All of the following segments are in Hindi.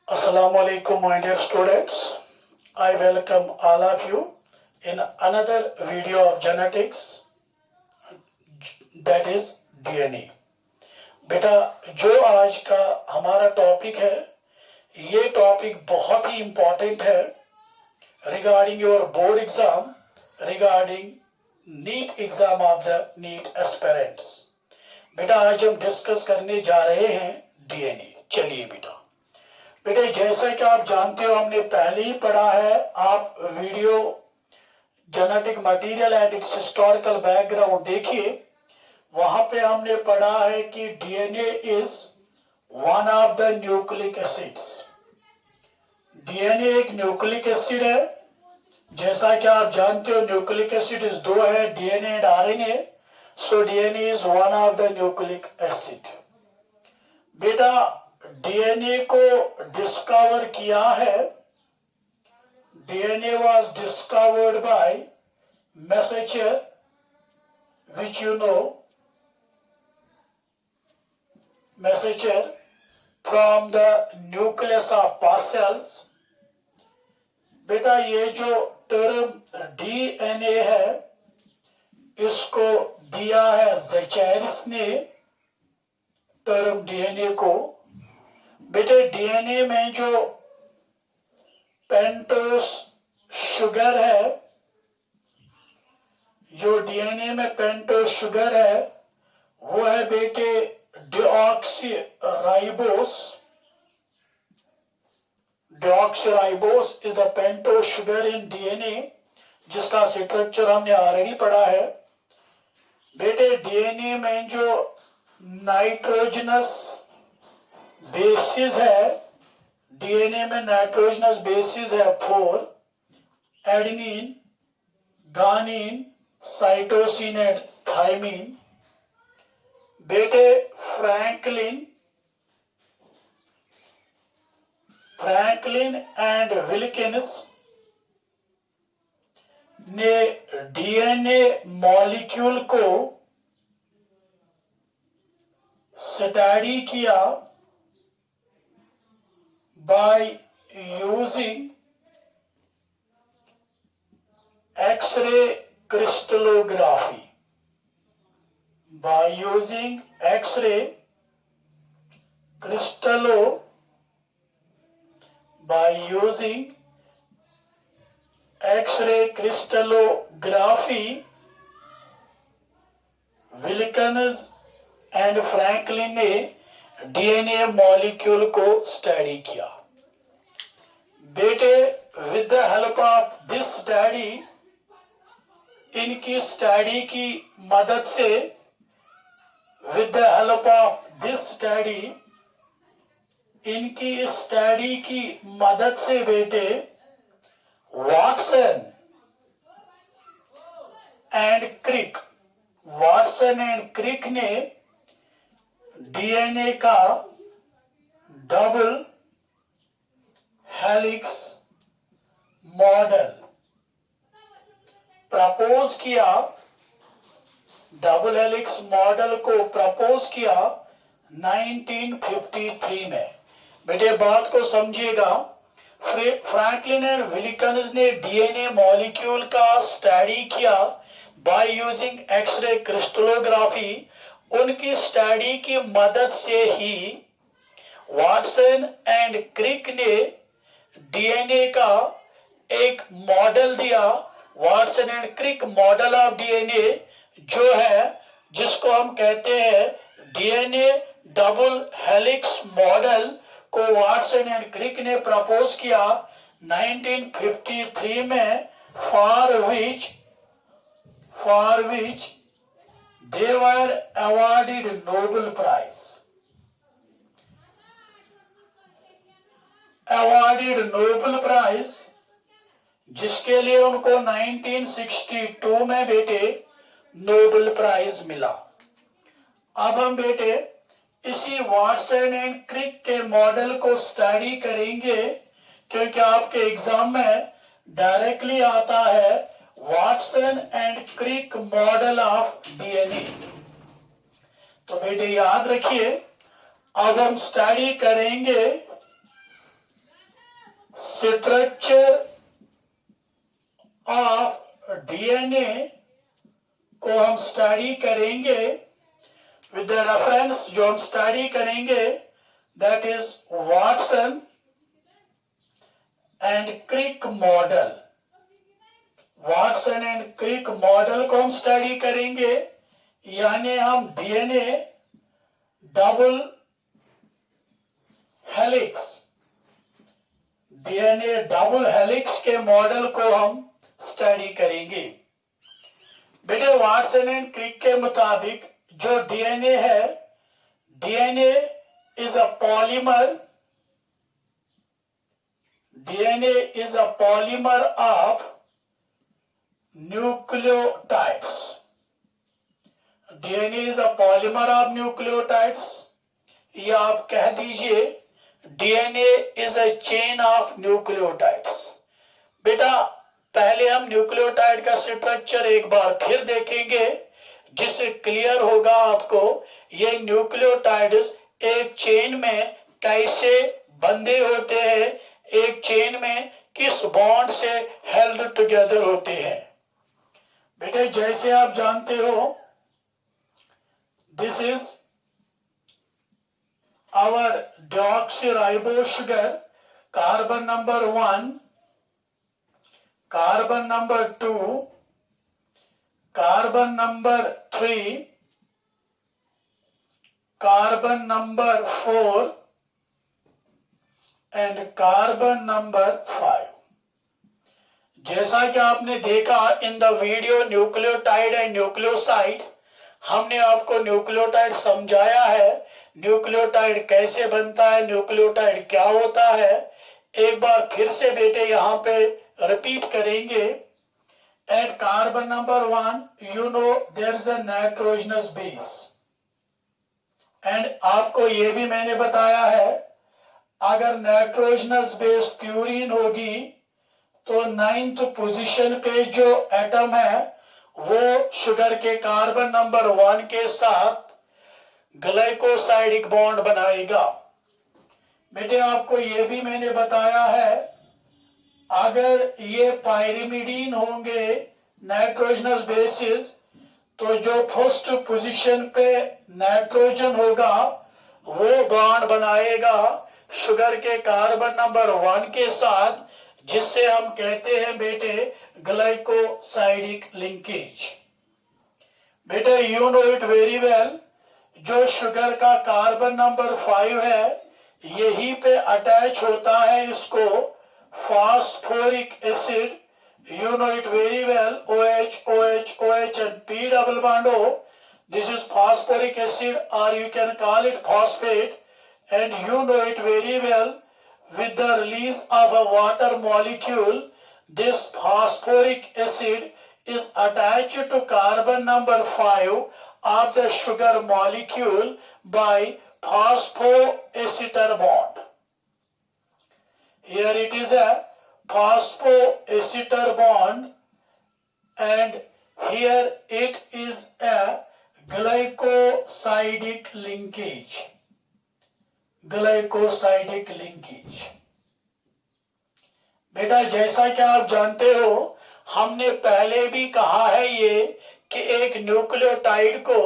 Assalamu alaikum, my dear students. I welcome all of you in another video of genetics, that is DNA. बेटा जो आज का हमारा टॉपिक है, ये टॉपिक बहुत ही इम्पोर्टेंट है regarding your board exam, regarding NEET exam of the NEET aspirants. बेटा आज हम डिस्कस करने जा रहे हैं डीएनए। चलिए बेटे जैसा कि आप जानते हो, हमने पहले ही पढ़ा है, आप video genetic material and it's historical background देखिए। वहां पे हमने पढ़ा है कि DNA is one of the nucleic acids. DNA एक न्यूक्लिक एसिड है। जैसा कि आप जानते हो, न्यूक्लिक एसिड इज दो है, DNA and RNA. So DNA is one of the nucleic acid. बेटा डीएनए को डिस्कवर किया है, DNA was discovered by messenger, which you know, messenger from the nucleus of past cells। बेटा ये जो टर्म डीएनए है, इसको दिया है ज़ेचारिस ने टर्म डीएनए को। बेटे डीएनए में जो पेंटोस शुगर है, जो डीएनए में पेंटोस शुगर है वो है बेटे deoxyribose। deoxyribose is the pentose sugar in DNA, जिसका स्ट्रक्चर हमने ऑलरेडी पढ़ा है। बेटे डीएनए में जो नाइट्रोजनस बेसिस है, डीएनए में नाइट्रोजनस बेसिस है 4, adenine, guanine, cytosine and thymine. बेटे फ्रैंकलिन एंड विल्किंस ने डीएनए मॉलिक्यूल को स्टडी किया by using X-ray crystallography। by using X-ray crystallography, Wilkins and Franklin ने डीएनए मॉलिक्यूल को स्टडी किया। बेटे with the help of this study, इनकी स्टडी की मदद से, with the help of this study, इनकी स्टडी की मदद से बेटे वाटसन एंड क्रिक ने डीएनए का डबल हेलिक्स मॉडल प्रपोज किया। डबल हेलिक्स मॉडल को प्रपोज किया 1953 में। बेटे बात को समझिएगा, फ्रैंकलिन एंड विल्किंस ने डीएनए मॉलिक्यूल का स्टडी किया बाय यूजिंग एक्सरे क्रिस्टलोग्राफी। उनकी स्टडी की मदद से ही वाटसन एंड क्रिक ने डीएनए का एक मॉडल दिया, Watson and Crick model of DNA, जो है जिसको हम कहते हैं डीएनए डबल हेलिक्स मॉडल को वाटसन एंड क्रिक ने प्रपोज किया 1953 में, for which they were awarded Nobel Prize। जिसके लिए उनको 1962 में बेटे नोबेल प्राइज मिला। अब हम बेटे इसी वाटसन एंड क्रिक के मॉडल को स्टडी करेंगे, क्योंकि आपके एग्जाम में डायरेक्टली आता है Watson and Crick model of DNA. तो बेटे याद रखिए, अब हम स्टडी करेंगे स्ट्रक्चर ऑफ डीएनए को हम स्टडी करेंगे विद द रेफरेंस जो हम स्टडी करेंगे that is Watson and Crick model. Watson and Crick model को हम स्टडी करेंगे, यानी हम डीएनए डबल हेलिक्स के मॉडल को हम स्टडी करेंगे। बेटे वाटसन एंड क्रिक के मुताबिक जो डीएनए है, DNA is a polymer, DNA is a polymer of nucleotides. DNA is a polymer of nucleotides, या आप कह दीजिए DNA is a chain of nucleotides. बेटा पहले हम न्यूक्लियोटाइड का स्ट्रक्चर एक बार फिर देखेंगे, जिससे क्लियर होगा आपको ये न्यूक्लियोटाइड्स एक चेन में कैसे बंधे होते हैं, एक चेन में किस बॉन्ड से हेल्ड टुगेदर होते हैं। बेटे जैसे आप जानते हो, this is our deoxyribose sugar, carbon number 1, carbon number 2, carbon number 3, carbon number 4 and carbon number 5। जैसा कि आपने देखा in the video nucleotide and nucleoside, हमने आपको न्यूक्लियोटाइड समझाया है, न्यूक्लियोटाइड कैसे बनता है, न्यूक्लियोटाइड क्या होता है। एक बार फिर से बेटे यहां पे रिपीट करेंगे। At carbon number 1 you know there is a nitrogenous base, and आपको ये भी मैंने बताया है अगर नाइट्रोजनस बेस प्यूरिन होगी तो 9th पोजीशन पे जो एटम है वो शुगर के कार्बन नंबर 1 के साथ ग्लाइकोसाइडिक बॉन्ड बनाएगा। बेटे आपको ये भी मैंने बताया है अगर ये पायरिमिडीन होंगे नाइट्रोजनस बेसिस, तो जो फर्स्ट पोजीशन पे नाइट्रोजन होगा वो बॉन्ड बनाएगा शुगर के कार्बन नंबर 1 के साथ, जिससे हम कहते हैं बेटे ग्लाइकोसाइडिक लिंकेज। बेटे you know it very well, जो शुगर का कार्बन नंबर 5 है यही पे अटैच होता है इसको phosphoric acid, you know it very well, OH, OH, OH and P double bond O. This is phosphoric acid, or you can call it phosphate, and you know it very well with the release of a water molecule, this phosphoric acid is attached to carbon number 5 of the sugar molecule by phosphoester bond. Here it is a phosphoester bond, and here it is a glycosidic linkage. Glycosidic linkage. बेटा जैसा कि आप जानते हो हमने पहले भी कहा है ये कि एक न्यूक्लियोटाइड को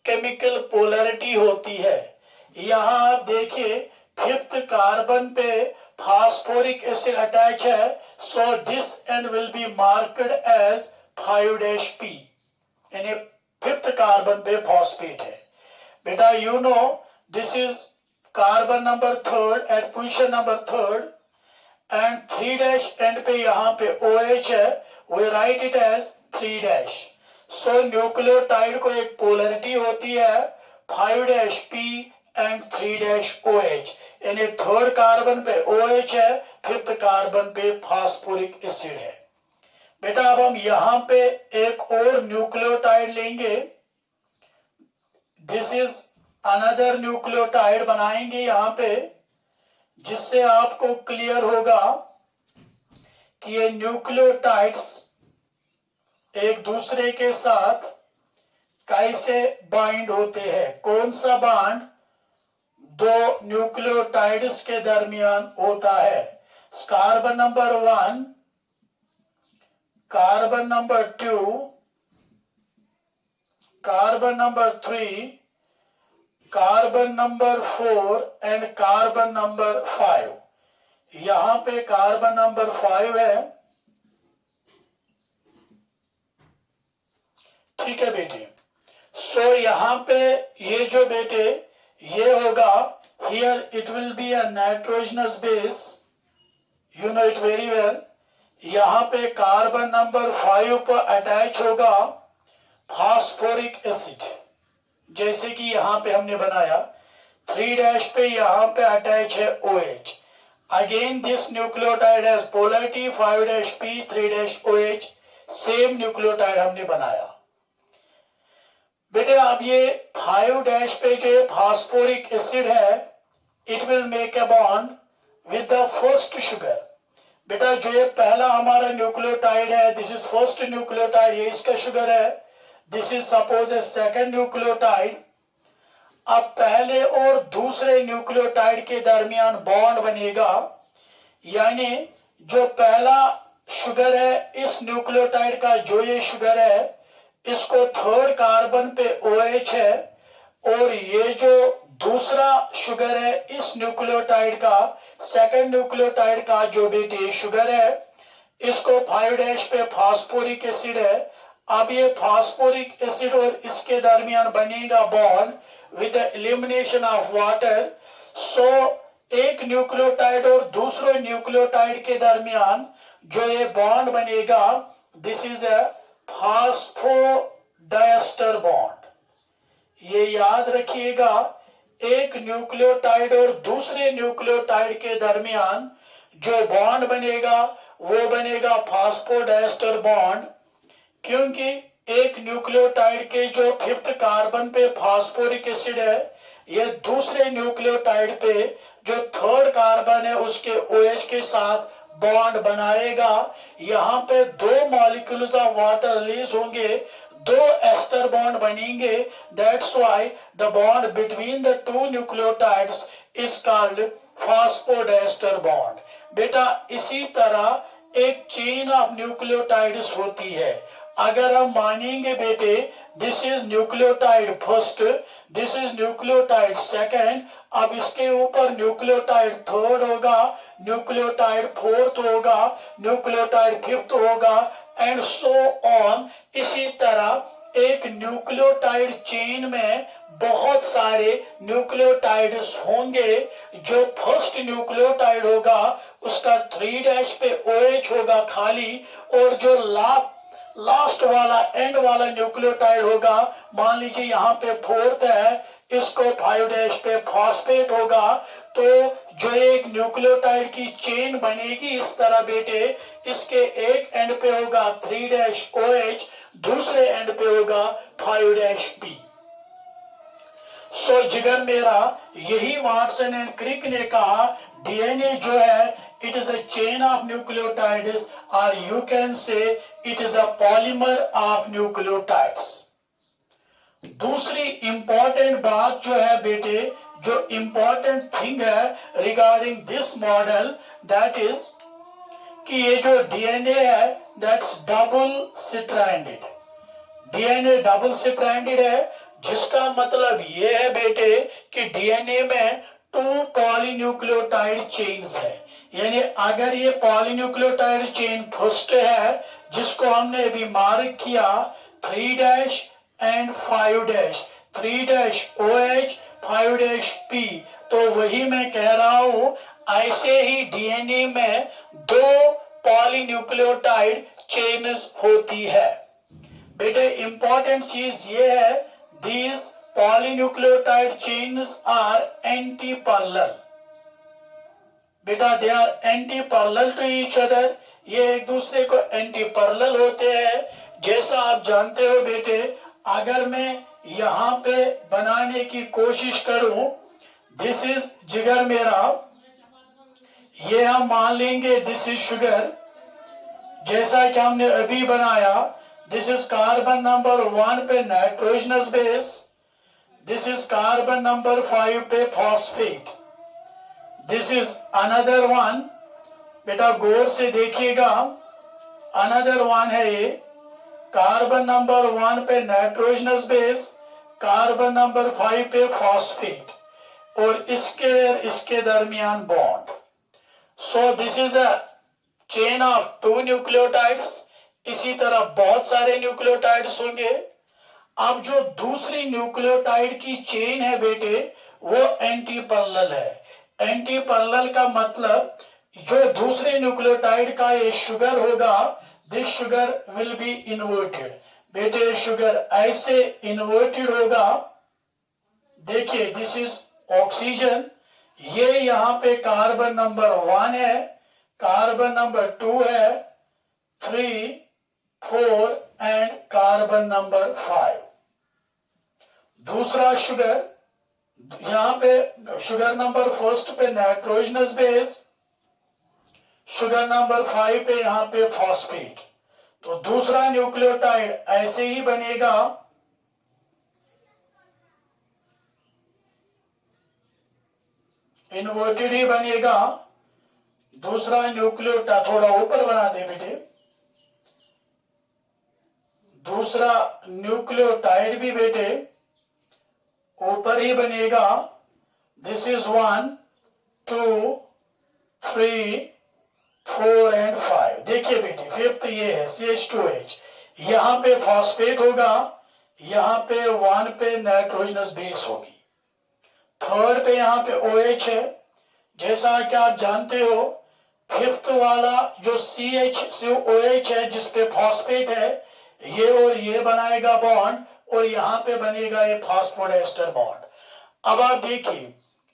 केमिकल पोलैरिटी होती है। यहां आप देखिए 5th कार्बन पे फास्फोरिक एसिड अटैच है, so this end will be marked as 5' P, यानी 5th कार्बन पे फॉस्फेट है। बेटा you know this is carbon number 3rd at position number 3rd, and 3' end पे यहाँ पे OH है, वी राइट इट एज 3'। सो न्यूक्लियोटाइड को एक पोलैरिटी होती है 5' P एंड 3' OH, यानी 3rd कार्बन पे OH है, 5th कार्बन पे फास्फोरिक एसिड है। बेटा अब हम यहाँ पे एक और न्यूक्लियोटाइड लेंगे, दिस इज अनदर न्यूक्लियोटाइड बनाएंगे यहाँ पे, जिससे आपको क्लियर होगा कि ये न्यूक्लियोटाइड्स एक दूसरे के साथ कैसे बाइंड होते हैं, कौन सा बॉन्ड दो न्यूक्लियोटाइड्स के दरमियान होता है। Carbon number 1, carbon number 2, carbon number 3, carbon number 4 and carbon number 5। यहां पे कार्बन नंबर 5 है, ठीक है बेटे। सो यहां पे ये जो बेटे ये होगा, here it will be a nitrogenous base, you know it very well. यहां पे कार्बन नंबर 5 पर अटैच होगा फास्फोरिक एसिड, जैसे कि यहां पे हमने बनाया 3' पे यहां पे अटैच है OH। Again this nucleotide has polarity 5' P 3' OH, same nucleotide हमने बनाया। बेटे अब ये 5' पे जो फास्फोरिक एसिड है, it will make a bond with the first sugar. बेटा जो ये पहला हमारा न्यूक्लियोटाइड है, दिस इज फर्स्ट न्यूक्लियोटाइड, ये इसका शुगर है। This is suppose A second nucleotide. अब पहले और दूसरे न्यूक्लियोटाइड के दरमियान बॉन्ड बनेगा, यानी जो पहला शुगर है इस न्यूक्लियोटाइड का, जो ये शुगर है इसको थर्ड कार्बन पे OH है, और ये जो दूसरा शुगर है इस न्यूक्लियोटाइड का, सेकंड न्यूक्लियोटाइड का जो बेटे शुगर है, इसको 5' पे फास्फोरिक एसिड है। अब ये फास्फोरिक एसिड और इसके दरमियान बनेगा bond with the elimination of water. So एक न्यूक्लियोटाइड और दूसरे न्यूक्लियोटाइड के दरमियान जो ये बॉन्ड बनेगा, this is a phosphodiester bond. ये याद रखिएगा, एक न्यूक्लियोटाइड और दूसरे न्यूक्लियोटाइड के दरमियान जो बॉन्ड बनेगा वो बनेगा फास्फोडाइस्टर बॉन्ड, क्योंकि एक न्यूक्लियोटाइड के जो 5th कार्बन पे फास्फोरिक एसिड है, ये दूसरे न्यूक्लियोटाइड पे जो 3rd कार्बन है उसके OH के साथ बॉन्ड बनाएगा। यहां पे 2 मॉलिक्यूल्स ऑफ वाटर रिलीज होंगे, 2 एस्टर बॉन्ड बनेंगे। That's why the bond between the 2 nucleotides is called phosphodiester bond. बेटा इसी तरह एक चेन ऑफ न्यूक्लियोटाइड्स होती है। अगर हम मानेंगे बेटे this is nucleotide first, this is nucleotide second, अब इसके ऊपर न्यूक्लियोटाइड थर्ड होगा, न्यूक्लियोटाइड फोर्थ होगा, न्यूक्लियोटाइड फिफ्थ होगा, एंड सो ऑन। इसी तरह एक न्यूक्लियोटाइड चेन में बहुत सारे न्यूक्लियोटाइड्स होंगे। जो फर्स्ट न्यूक्लियोटाइड होगा उसका 3' पे OH होगा खाली, और जो लास्ट वाला एंड वाला न्यूक्लियोटाइड होगा, मान लीजिए यहाँ पे 4th है, इसको 5' पे फॉस्फेट होगा। तो जो एक न्यूक्लियोटाइड की चेन बनेगी इस तरह बेटे, इसके एक एंड पे होगा 3' OH, दूसरे एंड पे होगा 5' P। सो जिगर मेरा, यही वाटसन एंड क्रिक ने कहा DNA जो है it is a chain of nucleotides, or you can say it is a polymer of nucleotides। दूसरी इंपॉर्टेंट बात जो है बेटे, जो इंपॉर्टेंट थिंग है regarding this model, that is कि ये जो DNA है that's double stranded. DNA double stranded है, जिसका मतलब ये है बेटे कि DNA में 2 पॉलीन्यूक्लियोटाइड चेन्स है। यानी अगर ये पॉलीन्यूक्लियोटाइड चेन फर्स्ट है, जिसको हमने अभी मार्क किया 3' एंड 5', 3' OH 5' P, तो वही मैं कह रहा हूं, ऐसे ही DNA में 2 पॉलीन्यूक्लियोटाइड चेन्स होती है। बेटे इंपॉर्टेंट चीज ये है, these polynucleotide chains are anti-parallel। बेटा they are anti parallel to each other, ये एक दूसरे को एंटी पैरेलल होते हैं। जैसा आप जानते हो बेटे, अगर मैं यहां पे बनाने की कोशिश करूं, दिस इज जिगर मेरा, ये हम मान लेंगे दिस इज शुगर, जैसा कि हमने अभी बनाया। दिस इज कार्बन नंबर 1 पे nitrogenous base, this is carbon number 5 पे phosphate, this is another one बेटा गौर से देखिएगा, अनदर वन है ये, कार्बन नंबर 1 पे नाइट्रोजनस बेस, कार्बन नंबर 5 पे फॉस्फेट, और इसके दरमियान bond. So this is a chain of 2 nucleotides. इसी तरह बहुत सारे न्यूक्लियोटाइड्स होंगे। अब जो दूसरी न्यूक्लियोटाइड की चेन है बेटे, वो एंटी पैरेलल है। एंटी पैरेलल का मतलब जो दूसरे न्यूक्लियोटाइड का ये शुगर होगा, this sugar will be inverted. बेटे शुगर ऐसे इन्वर्टेड होगा, देखिए दिस इज ऑक्सीजन, ये यहां पे कार्बन नंबर 1 है, कार्बन नंबर 2 है, 3, 4 एंड कार्बन नंबर 5। दूसरा शुगर, यहां पे शुगर नंबर फर्स्ट पे नाइट्रोजनस बेस, शुगर नंबर 5 पे यहां पे फॉस्फेट। तो दूसरा न्यूक्लियोटाइड ऐसे ही बनेगा, इन्वर्टेड ही बनेगा। दूसरा न्यूक्लियोटाइड थोड़ा ऊपर बना दे बेटे, दूसरा न्यूक्लियोटाइड भी बेटे ऊपर ही बनेगा। This is 1, 2, 3, 4 and 5। देखिए बेटे फिफ्थ ये है CH2H, यहां पे फॉस्फेट होगा, यहां पे 1 पे नाइट्रोजनस बेस होगी, थर्ड पे यहां पे OH है। जैसा कि आप जानते हो, फिफ्थ वाला जो CH2OH है जिसपे फॉस्फेट है, ये और ये बनाएगा बॉन्ड, और यहां पे बनेगा ये फॉस्फोडाइस्टर बॉन्ड। अब आप देखिए,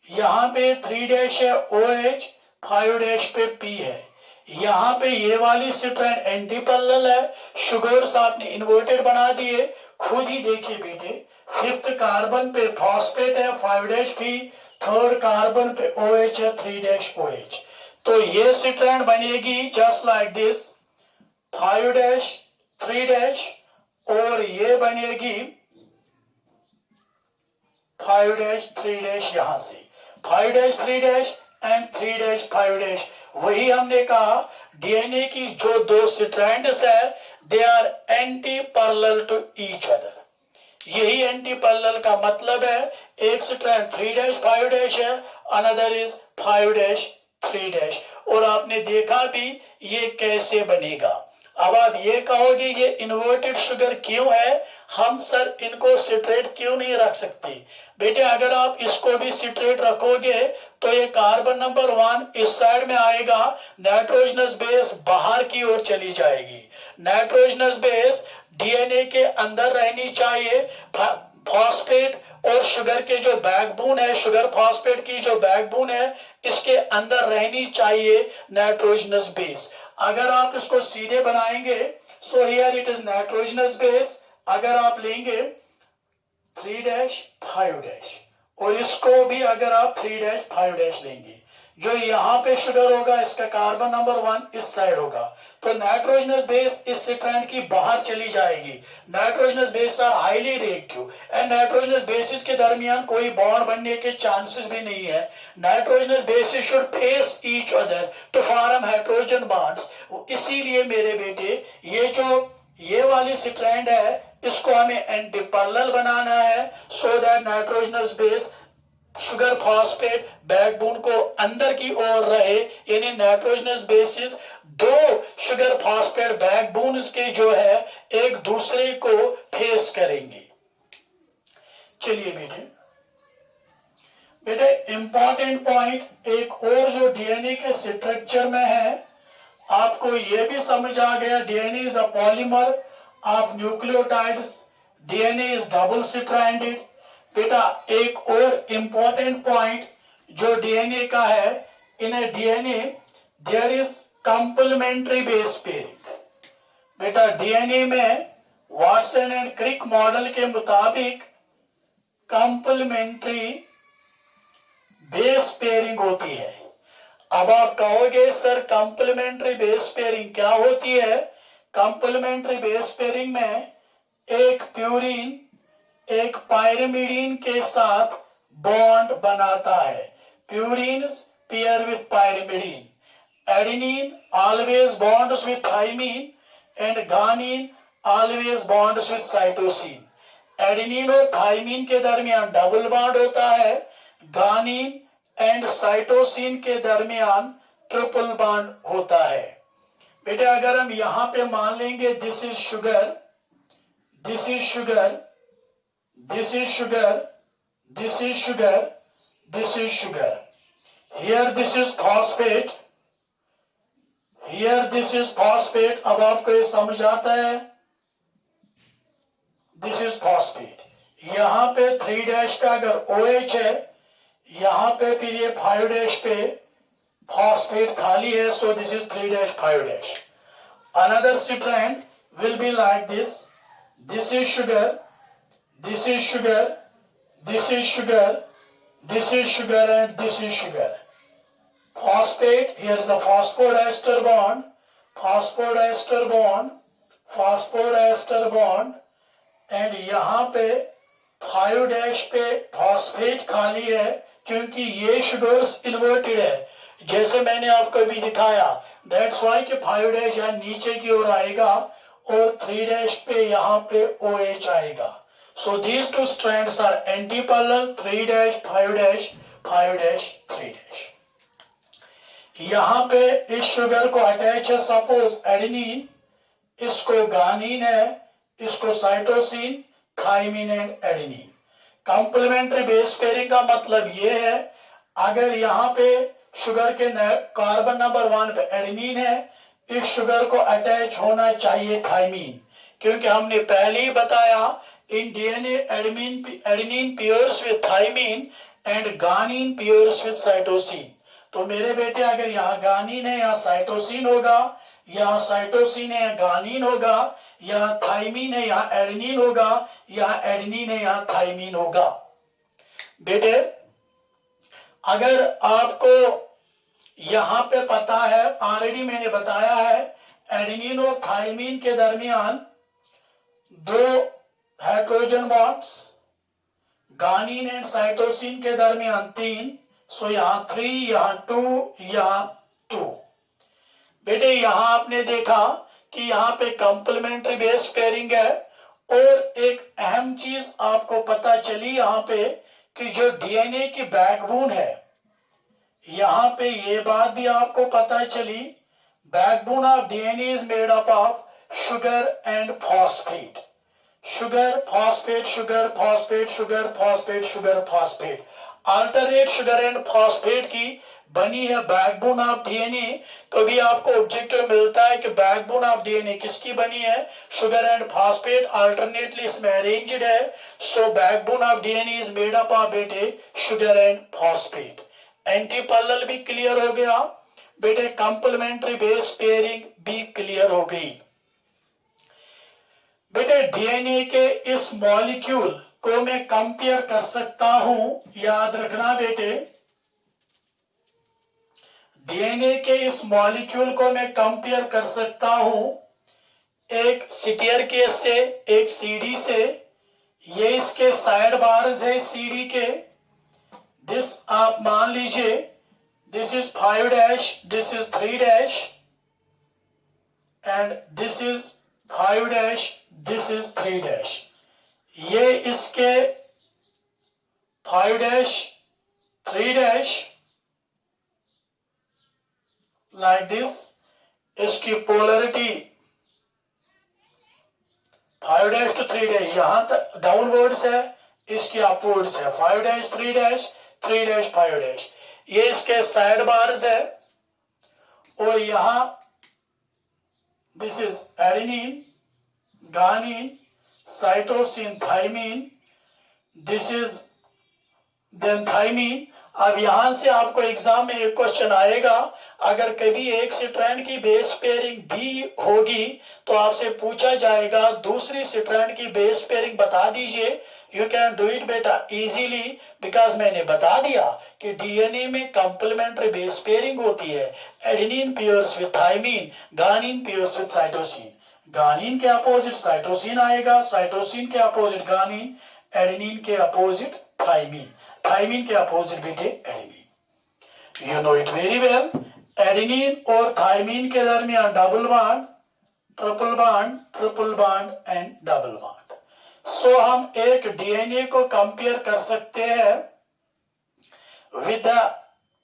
यहां पे 3' है OH, 5' पे P है, यहां पे ये वाली स्ट्रैंड एंटी पैरेलल है, शुगर्स आपने इन्वर्टेड बना दिए। खुद ही देखिए बेटे, फिफ्थ कार्बन पे फॉस्फेट है 5' P, थर्ड कार्बन पे OH है 3' OH। तो ये स्ट्रैंड बनेगी जस्ट लाइक दिस, 5' 3' और ये बनेगी 5' 3' यहां से, 5' 3' एंड 3' 5'। वही हमने कहा डीएनए की जो दो स्ट्रैंड्स है, they are anti parallel to each other. यही एंटी पैरेलल का मतलब है, एक स्ट्रैंड 3' 5' है, अनदर इज 5' 3'। और आपने देखा भी ये कैसे बनेगा। अब आप ये कहोगे ये इन्वर्टेड शुगर क्यों है, हम सर इनको स्ट्रेट क्यों नहीं रख सकते? बेटे अगर आप इसको भी स्ट्रेट रखोगे तो ये कार्बन नंबर 1 इस साइड में आएगा, नाइट्रोजनस बेस बाहर की ओर चली जाएगी। नाइट्रोजनस बेस डीएनए के अंदर रहनी चाहिए, फॉस्फेट और शुगर के जो बैकबोन है, शुगर फॉस्फेट की जो बैकबोन है, इसके अंदर रहनी चाहिए नाइट्रोजनस बेस। अगर आप इसको सीधे बनाएंगे, so here it is nitrogenous base. अगर आप लेंगे 3' 5' और इसको भी अगर आप 3' 5' लेंगे, जो यहां पे शुगर होगा इसका कार्बन नंबर 1 इस साइड होगा, तो नाइट्रोजनस बेस इस स्ट्रैंड की बाहर चली जाएगी। Nitrogenous base are highly reactive and nitrogenous bases के दरमियान कोई बॉन्ड बनने के चांसेस भी नहीं है। Nitrogenous bases should face each other to form hydrogen bonds. इसीलिए मेरे बेटे ये वाली स्ट्रैंड है, इसको हमें एंटी पैरेलल बनाना है, so that nitrogenous base sugar phosphate backbone को अंदर की ओर रहे, यानी नाइट्रोजनस बेसिस दो शुगर फॉस्फेट बैकबोन के जो है एक दूसरे को फेस करेंगे। चलिए बेटे इंपॉर्टेंट पॉइंट एक और जो डीएनए के स्ट्रक्चर में है, आपको यह भी समझ आ गया DNA is a polymer of nucleotides, DNA is double stranded. बेटा एक और इंपॉर्टेंट पॉइंट जो डीएनए का है, in a DNA there is complementary base pairing. बेटा डीएनए में वाटसन एंड क्रिक मॉडल के मुताबिक कंप्लीमेंट्री बेस पेयरिंग होती है। अब आप कहोगे सर कंप्लीमेंट्री बेस पेयरिंग क्या होती है? कंप्लीमेंट्री बेस पेयरिंग में एक प्यूरिन एक पायरिमिडीन के साथ बॉन्ड बनाता है। Purine pair with pyrimidine adenine always bonds with thymine and guanine always bonds with cytosine. Adenine और थाइमीन के दरमियान डबल बॉन्ड होता है, गानिन एंड साइटोसिन के दरमियान ट्रिपल बॉन्ड होता है। बेटे अगर हम यहां पे मान लेंगे this is sugar, this is sugar, this is sugar, this is sugar, this is sugar, here this is phosphate, here this is phosphate. अब आपको ये समझ आता है, दिस इज फॉस्फेट। यहां पे 3' पे अगर OH है, यहां पे फिर ये 5' पे फॉस्फेट खाली है, so this is 3' 5'। Another strand will be like this, this is sugar, this is sugar, this is sugar, this is sugar and this is sugar. Phosphate, here is a phosphodiester bond, phosphodiester bond, phosphodiester bond, and यहां पे 5' पे फॉस्फेट खाली है क्योंकि ये शुगर्स इन्वर्टेड है, जैसे मैंने आपको भी दिखाया। दैट्स वाई कि 5' यहाँ नीचे की ओर आएगा और 3' पे यहाँ पे OH आएगा। So these two strands are antiparallel, 3' 5' 5' 3'। यहां पे इस शुगर को अटैच है सपोज एडेनिन, इसको गानिन है, इसको cytosine, thymine and adenine. Complementary base pairing का मतलब यह है, अगर यहां पे शुगर के कार्बन नंबर 1 पे एडेनिन है, इस शुगर को अटैच होना चाहिए थाइमिन, क्योंकि हमने पहले ही बताया in DNA adenine pairs with thymine and guanine pairs with cytosine. तो मेरे बेटे अगर यहाँ गानिन है यहाँ साइटोसिन होगा, यहाँ साइटोसिन है यहाँ गानिन होगा, यहाँ थाइमिन है यहाँ एडेनिन होगा, यहाँ एडेनिन है यहाँ थाइमिन होगा। बेटे अगर आपको यहां पे पता है, ऑलरेडी मैंने बताया है, एडेनिन और थाइमिन के दरमियान 2 हाइड्रोजन बॉन्ड्स, गानिन एंड साइटोसिन के दरमियान 3, सो यहां 3, यहां 2, यहां 2। बेटे यहां आपने देखा कि यहां पे कंप्लीमेंट्री बेस पेयरिंग है, और एक अहम चीज आपको पता चली यहां पे कि जो डीएनए की बैकबोन है, यहां पे ये बात भी आपको पता चली, backbone of DNA is made up of sugar and phosphate, sugar phosphate, sugar phosphate, sugar phosphate, sugar phosphate, alternate sugar and phosphate की बनी है बैकबोन ऑफ डीएनए। कभी आपको ऑब्जेक्टिव मिलता है कि बैकबोन ऑफ डीएनए किसकी बनी है, शुगर एंड फॉस्फेट, अल्टरनेटली इसमें अरेंज्ड है, so backbone of DNA is made up of बेटे शुगर एंड फॉस्फेट। एंटीपैरेलल भी क्लियर हो गया बेटे, कंप्लीमेंट्री बेस पेयरिंग भी क्लियर हो गई। बेटे डीएनए के इस मॉलिक्यूल को मैं कंपेयर कर सकता हूं, याद रखना बेटे, डीएनए के इस मॉलिक्यूल को मैं कंपेयर कर सकता हूं एक सीटीआर केस से, एक सीडी से। ये इसके साइड बार्स है सीडी के, दिस आप मान लीजिए this is 5', this is 3' and this is 5', this is 3'। ये इसके 5', 3' लाइक दिस, इसकी पोलरिटी 5' to 3' यहां तक डाउनवर्ड्स है, इसकी अपवर्ड्स है, 5', 3', 3', 5'। ये इसके साइड बार्स है, और यहां this is adenine, guanine, cytosine, thymine, this is then thymine. अब यहां से आपको एग्जाम में एक क्वेश्चन आएगा, अगर कभी एक स्ट्रैंड की बेस पेयरिंग भी होगी तो आपसे पूछा जाएगा दूसरी स्ट्रैंड की बेस पेयरिंग बता दीजिए। यू कैन डू इट बेटा इजीली, बिकॉज मैंने बता दिया कि डीएनए में कंप्लीमेंट्री बेस पेयरिंग होती है, adenine pairs with thymine, guanine pairs with cytosine, guanine के अपोजिट साइटोसिन आएगा, साइटोसिन के अपोजिट गानिन, एडेनिन के अपोजिट थाइमिन, थाइमिन के अपोजिट बेटे adenine. You know it very well. Adenine और थायमीन के दरमियान double bond, triple bond and double bond. So हम एक डीएनए को कंपेयर कर सकते हैं विद द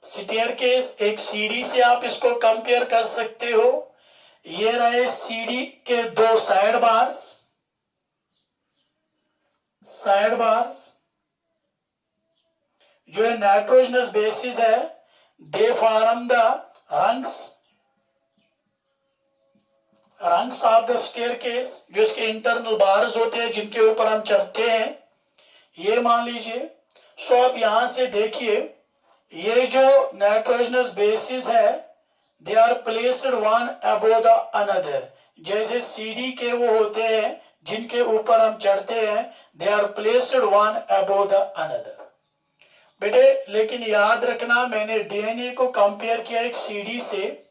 स्टेयरकेस। एक सीडी से आप इसको कंपेयर कर सकते हो। ये रहे सीडी के दो साइड बार्स जो नाइट्रोजनस बेसिस है, they form the rungs of the staircase, जो इसके इंटरनल बार्स होते हैं जिनके ऊपर हम चढ़ते हैं, ये मान लीजिए। सो आप यहां से देखिए, ये जो नाइट्रोजनस बेसिस है, they are placed one above the another. जैसे सीडी के वो होते हैं जिनके ऊपर हम चढ़ते हैं, they are placed one above the another. बेटे लेकिन याद रखना, मैंने डीएनए को कंपेयर किया एक सीडी से,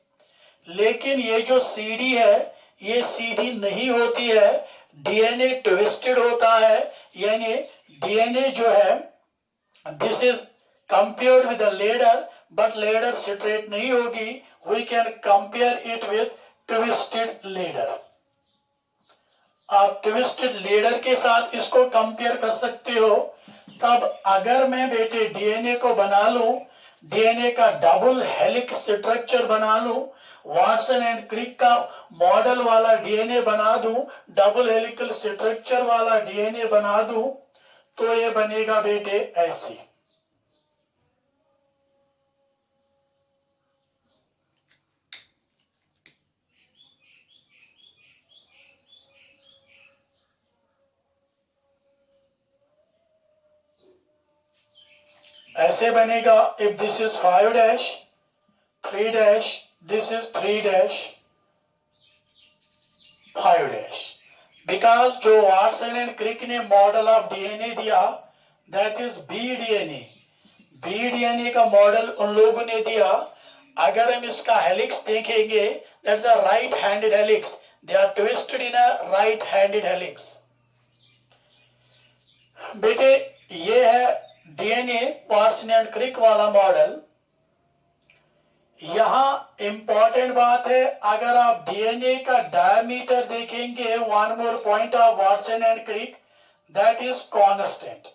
लेकिन ये जो सीडी है ये सीधी नहीं होती है, डीएनए ट्विस्टेड होता है। यानी डीएनए जो है, this is compared with the ladder, but ladder straight नहीं होगी। We can compare it with twisted ladder. आप ट्विस्टेड लेडर के साथ इसको कंपेयर कर सकते हो। तब अगर मैं बेटे डीएनए को बना लूं, डीएनए का डबल हेलिक्स स्ट्रक्चर बना लूं, वाटसन एंड क्रिक का मॉडल वाला डीएनए बना दूं, डबल हेलिकल स्ट्रक्चर वाला डीएनए बना दूं, तो ये बनेगा बेटे ऐसे। ऐसे बनेगा। If this is 5' 3', this is 3' 5'। Because जो वाटसन एंड क्रिक ने मॉडल ऑफ डीएनए दिया, दैट इज बी डीएनए का मॉडल उन लोगों ने दिया। अगर हम इसका हेलिक्स देखेंगे, that's a right handed helix, they are twisted in a right handed helix. बेटे ये है डीएनए वाटसन एंड क्रिक वाला मॉडल। यहां इंपॉर्टेंट बात है, अगर आप डीएनए का डायमीटर देखेंगे, one more point of Watson and Crick, that is constant.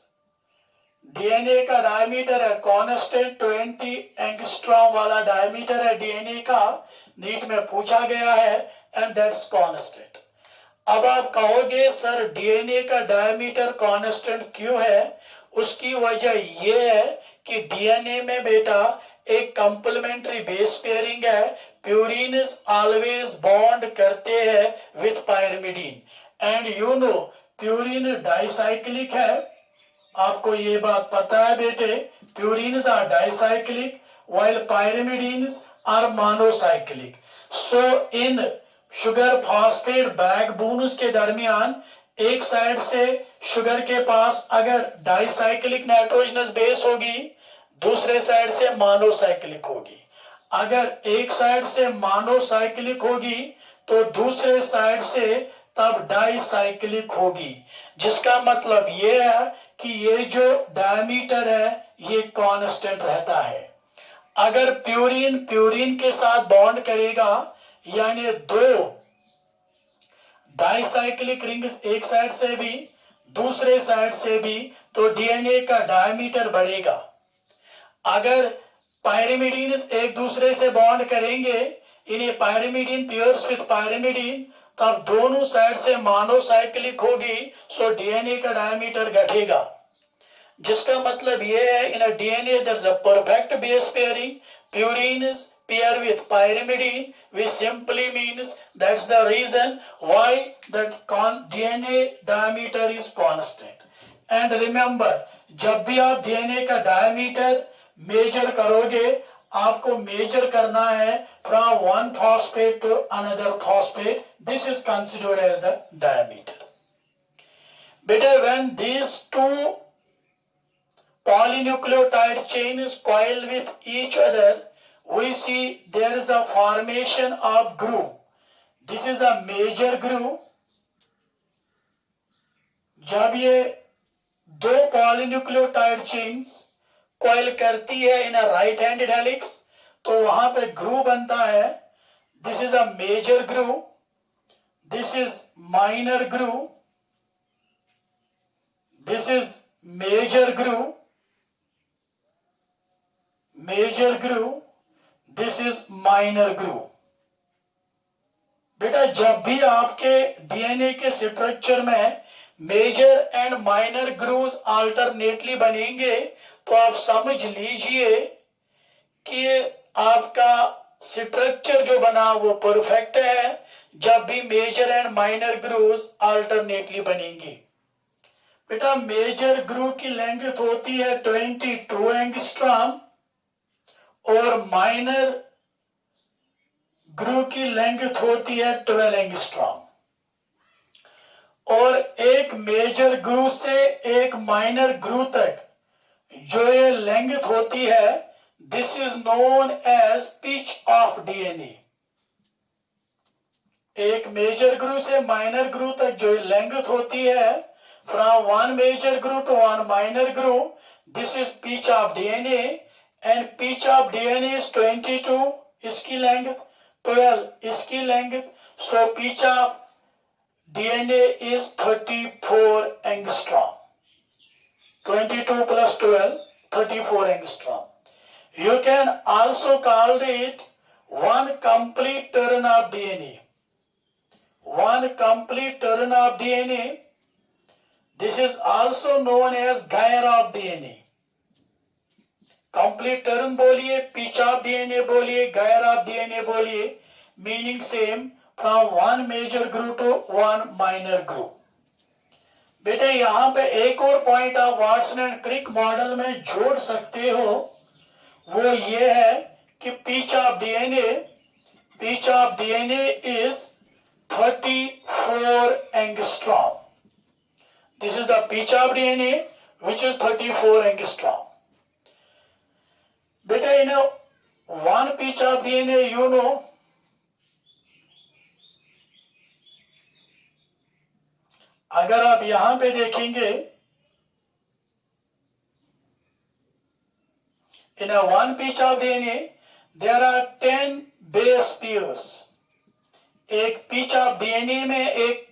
DNA का डायमीटर है कांस्टेंट, 20 एंगस्ट्रॉम वाला डायमीटर है डीएनए का, नीट में पूछा गया है, एंड दैट्स कांस्टेंट। अब आप कहोगे सर डीएनए का डायमीटर कांस्टेंट क्यों है? उसकी वजह यह है कि डीएनए में बेटा एक कंप्लीमेंट्री बेस पेयरिंग है। प्यूरिन्स ऑलवेज बॉन्ड करते हैं with pyrimidine, and you know purine dicyclic है। आपको ये बात पता है बेटे, purines are dicyclic while pyrimidines are monocyclic. So इन शुगर फॉस्फेट बैकबोन्स के दरमियान एक साइड से शुगर के पास अगर डाइसाइक्लिक नाइट्रोजनस बेस होगी, दूसरे साइड से मोनोसाइक्लिक होगी। अगर एक साइड से मोनोसाइक्लिक होगी तो दूसरे साइड से तब डाइसाइक्लिक होगी, जिसका मतलब ये है कि ये जो डायमीटर है ये कांस्टेंट रहता है। अगर प्यूरिन के साथ बॉन्ड करेगा, यानी दो डाइसाइक्लिक रिंग्स एक साइड से भी दूसरे साइड से भी, तो डीएनए का डायमीटर बढ़ेगा। अगर पायरिमिडीन्स एक दूसरे से बॉन्ड करेंगे, इन्हें पायरिमिडीन पेयर्स विथ पायरिमिडीन, तब दोनों साइड से मोनोसाइक्लिक होगी, सो डीएनए का डायमीटर घटेगा। जिसका मतलब यह है in DNA there is a perfect base pairing, purines pair with pyrimidine, which simply means that's the reason why that DNA diameter is constant. And remember, जब भी आप डीएनए का डायमीटर मेजर करोगे, आपको मेजर करना है from one phosphate to another phosphate. This is considered as the diameter. Better when these two polynucleotide chains coil with each other, we see there is a formation of groove. This is a major groove. जब ये दो पॉलीन्यूक्लियोटाइड चेन्स कॉइल करती है in a right handed helix, तो वहां पे ग्रूव बनता है. This is a major groove, this is minor groove, this is major groove, this is minor groove. बेटा जब भी आपके डीएनए के स्ट्रक्चर में major and minor grooves alternately बनेंगे तो आप समझ लीजिए कि आपका स्ट्रक्चर जो बना वो परफेक्ट है. जब भी major and minor grooves alternately बनेंगे. बेटा मेजर ग्रूव की लेंथ होती है 22 एंगस्ट्रॉम और माइनर ग्रूव की लेंथ होती है 12 एंगस्ट्रॉम. और एक मेजर ग्रूव से एक माइनर ग्रूव तक जो ये लेंथ होती है, this is known as pitch of DNA. एक मेजर ग्रूव से माइनर ग्रूव तक जो लेंथ होती है, from one major groove to one minor groove, this is pitch of DNA. And pitch of DNA is 22, इसकी लेंथ 12 इसकी length. So pitch of DNA is 34 angstrom. 22 plus 12, 34 angstrom. You can also call it one complete turn of DNA. One complete turn of DNA. This is also known as gyre of DNA. Complete turn बोलिए, pitch of DNA बोलिए, gyre of DNA बोलिए, meaning same. From one major groove to one minor groove. बेटे यहां पे एक और पॉइंट आप वाटसन एंड क्रिक मॉडल में जोड़ सकते हो. वो ये है कि pitch of DNA is 34 angstrom. This is the pitch of DNA which is 34 angstrom. बेटे in one pitch of DNA you know, अगर आप यहां पे देखेंगे, in a one pitch of DNA there are 10 base pairs. एक पिच ऑफ डीएनए में, एक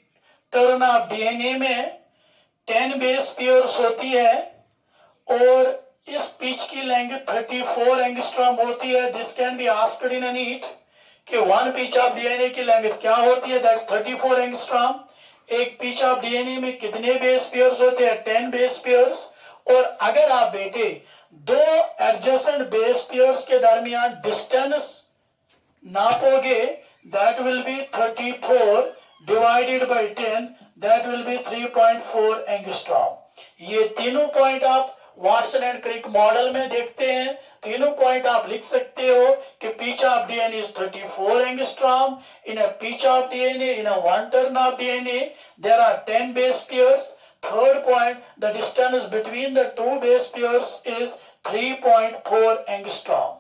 टर्न ऑफ डीएनए में 10 बेस पेयर्स होती है और इस पिच की लेंथ 34 एंगस्ट्रॉम होती है. This can be asked in a NEET कि वन पिच ऑफ डीएनए की लेंथ क्या होती है, दैट्स 34 एंगस्ट्रॉम. एक पिच ऑफ डीएनए में कितने बेस पेयर्स होते हैं, 10 बेस पेयर्स. और अगर आप बेटे दो एडजेसेंट बेस पेयर्स के दरमियान डिस्टेंस नापोगे, that will be 34 divided by 10, that will be 3.4 angstrom. ये तीनों पॉइंट आप वाटसन एंड क्रिक मॉडल में देखते हैं. तीनों पॉइंट आप लिख सकते हो कि pitch of DNA is 34 angstrom. In a pitch of DNA, in a one turn of DNA, there are 10 base pairs. Third point, the distance between the two base pairs is 3.4 angstrom.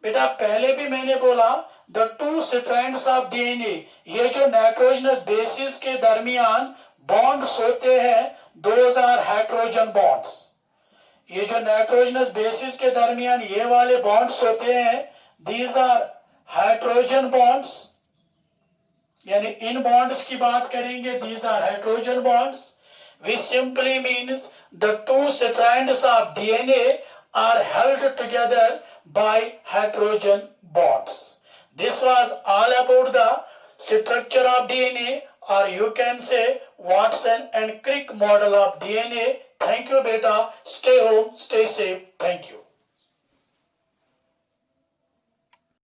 बेटा पहले भी मैंने बोला the two strands of DNA, ये जो नाइट्रोजनस बेसिस के दरमियान बॉन्ड्स होते हैं, दोज आर हाइड्रोजन बॉन्ड्स. ये जो नाइट्रोजनस बेसिस के दरमियान ये वाले बॉन्ड्स होते हैं, दीज आर हाइड्रोजन बॉन्ड्स. यानी इन बॉन्ड्स की बात करेंगे, these are hydrogen bonds. which simply means the two strands of DNA are held together by hydrogen bonds. This was all about the structure of DNA, or you can say Watson and Crick model of DNA. Thank you beta. Stay home, stay safe. Thank you.